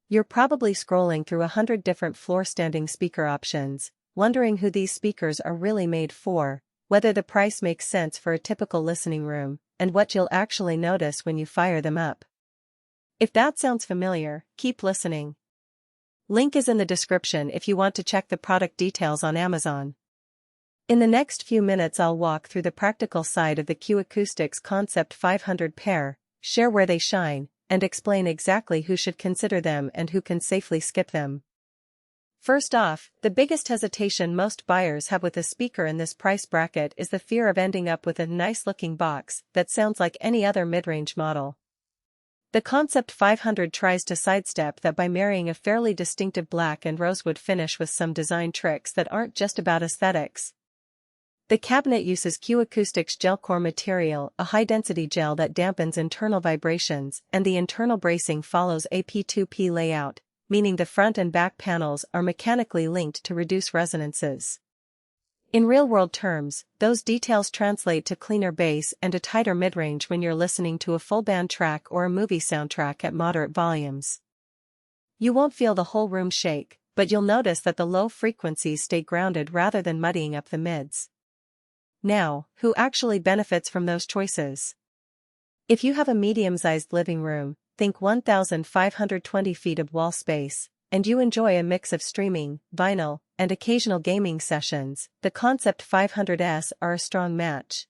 You're probably scrolling through 100 different floor-standing speaker options, wondering who these speakers are really made for, whether the price makes sense for a typical listening room, and what you'll actually notice when you fire them up. If that sounds familiar, keep listening. Link is in the description if you want to check the product details on Amazon. In the next few minutes I'll walk through the practical side of the Acoustics Concept 500 pair, share where they shine, and explain exactly who should consider them and who can safely skip them. First off, the biggest hesitation most buyers have with a speaker in this price bracket is the fear of ending up with a nice-looking box that sounds like any other mid-range model. The Concept 500 tries to sidestep that by marrying a fairly distinctive black and rosewood finish with some design tricks that aren't just about aesthetics. The cabinet uses Acoustics gel core material, a high-density gel that dampens internal vibrations, and the internal bracing follows a P2P layout, meaning the front and back panels are mechanically linked to reduce resonances. In real-world terms, those details translate to cleaner bass and a tighter mid-range when you're listening to a full-band track or a movie soundtrack at moderate volumes. You won't feel the whole room shake, but you'll notice that the low frequencies stay grounded rather than muddying up the mids. Now, who actually benefits from those choices? If you have a medium-sized living room, think 1,520 feet of wall space, and you enjoy a mix of streaming, vinyl, and occasional gaming sessions, the Concept 500S are a strong match.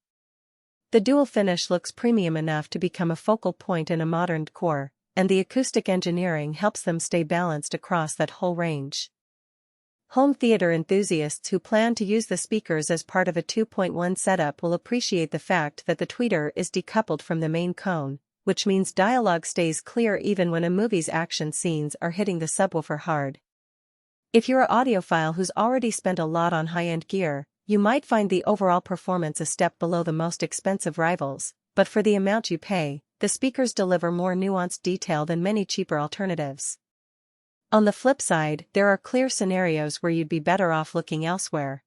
The dual finish looks premium enough to become a focal point in a modern core, and the acoustic engineering helps them stay balanced across that whole range. Home theater enthusiasts who plan to use the speakers as part of a 2.1 setup will appreciate the fact that the tweeter is decoupled from the main cone, which means dialogue stays clear even when a movie's action scenes are hitting the subwoofer hard. If you're an audiophile who's already spent a lot on high-end gear, you might find the overall performance a step below the most expensive rivals, but for the amount you pay, the speakers deliver more nuanced detail than many cheaper alternatives. On the flip side, there are clear scenarios where you'd be better off looking elsewhere.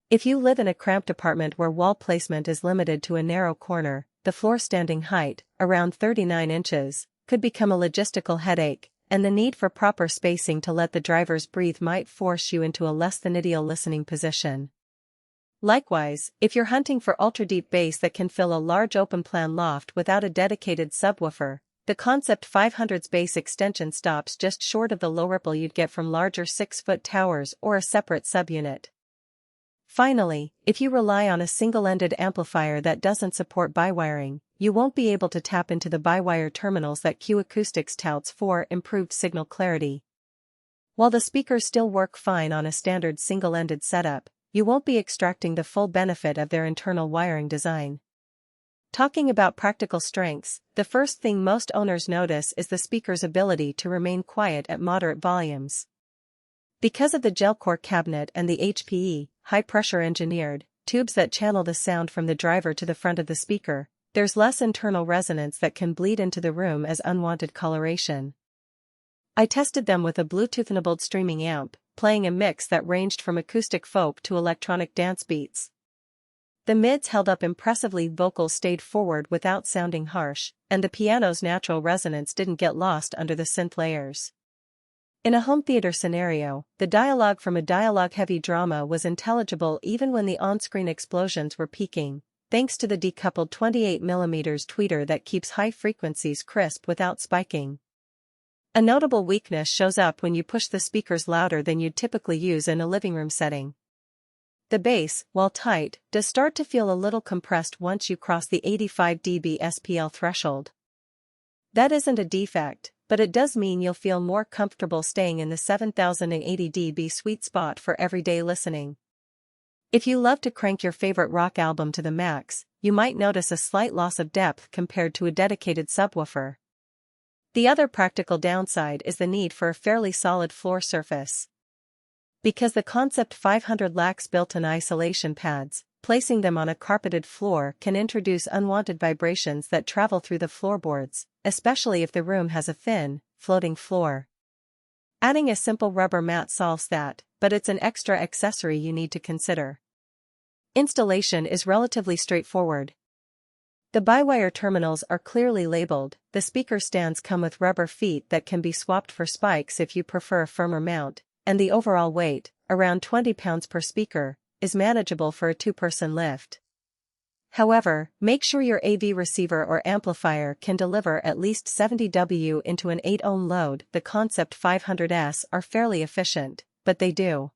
If you live in a cramped apartment where wall placement is limited to a narrow corner, the floor-standing height, around 39 inches, could become a logistical headache, and the need for proper spacing to let the drivers breathe might force you into a less than ideal listening position. Likewise, if you're hunting for ultra-deep bass that can fill a large open-plan loft without a dedicated subwoofer, the Concept 500's bass extension stops just short of the low ripple you'd get from larger 6-foot towers or a separate subunit. Finally, if you rely on a single-ended amplifier that doesn't support biwiring, you won't be able to tap into the biwire terminals that Acoustics touts for improved signal clarity. While the speakers still work fine on a standard single-ended setup, you won't be extracting the full benefit of their internal wiring design. Talking about practical strengths, the first thing most owners notice is the speaker's ability to remain quiet at moderate volumes. Because of the gel core cabinet and the HPE, high-pressure engineered, tubes that channel the sound from the driver to the front of the speaker, there's less internal resonance that can bleed into the room as unwanted coloration. I tested them with a Bluetooth-enabled streaming amp, playing a mix that ranged from acoustic folk to electronic dance beats. The mids held up impressively, vocals stayed forward without sounding harsh, and the piano's natural resonance didn't get lost under the synth layers. In a home theater scenario, the dialogue from a dialogue-heavy drama was intelligible even when the on-screen explosions were peaking, thanks to the decoupled 28mm tweeter that keeps high frequencies crisp without spiking. A notable weakness shows up when you push the speakers louder than you'd typically use in a living room setting. The bass, while tight, does start to feel a little compressed once you cross the 85 dB SPL threshold. That isn't a defect, but it does mean you'll feel more comfortable staying in the 7080 dB sweet spot for everyday listening. If you love to crank your favorite rock album to the max, you might notice a slight loss of depth compared to a dedicated subwoofer. The other practical downside is the need for a fairly solid floor surface. Because the Concept 500 lacks built-in isolation pads, placing them on a carpeted floor can introduce unwanted vibrations that travel through the floorboards, especially if the room has a thin, floating floor. Adding a simple rubber mat solves that, but it's an extra accessory you need to consider. Installation is relatively straightforward. The by-wire terminals are clearly labeled. The speaker stands come with rubber feet that can be swapped for spikes if you prefer a firmer mount, and the overall weight, around 20 pounds per speaker, is manageable for a two-person lift. However, make sure your AV receiver or amplifier can deliver at least 70 W into an 8-ohm load. The Concept 500S are fairly efficient, but they do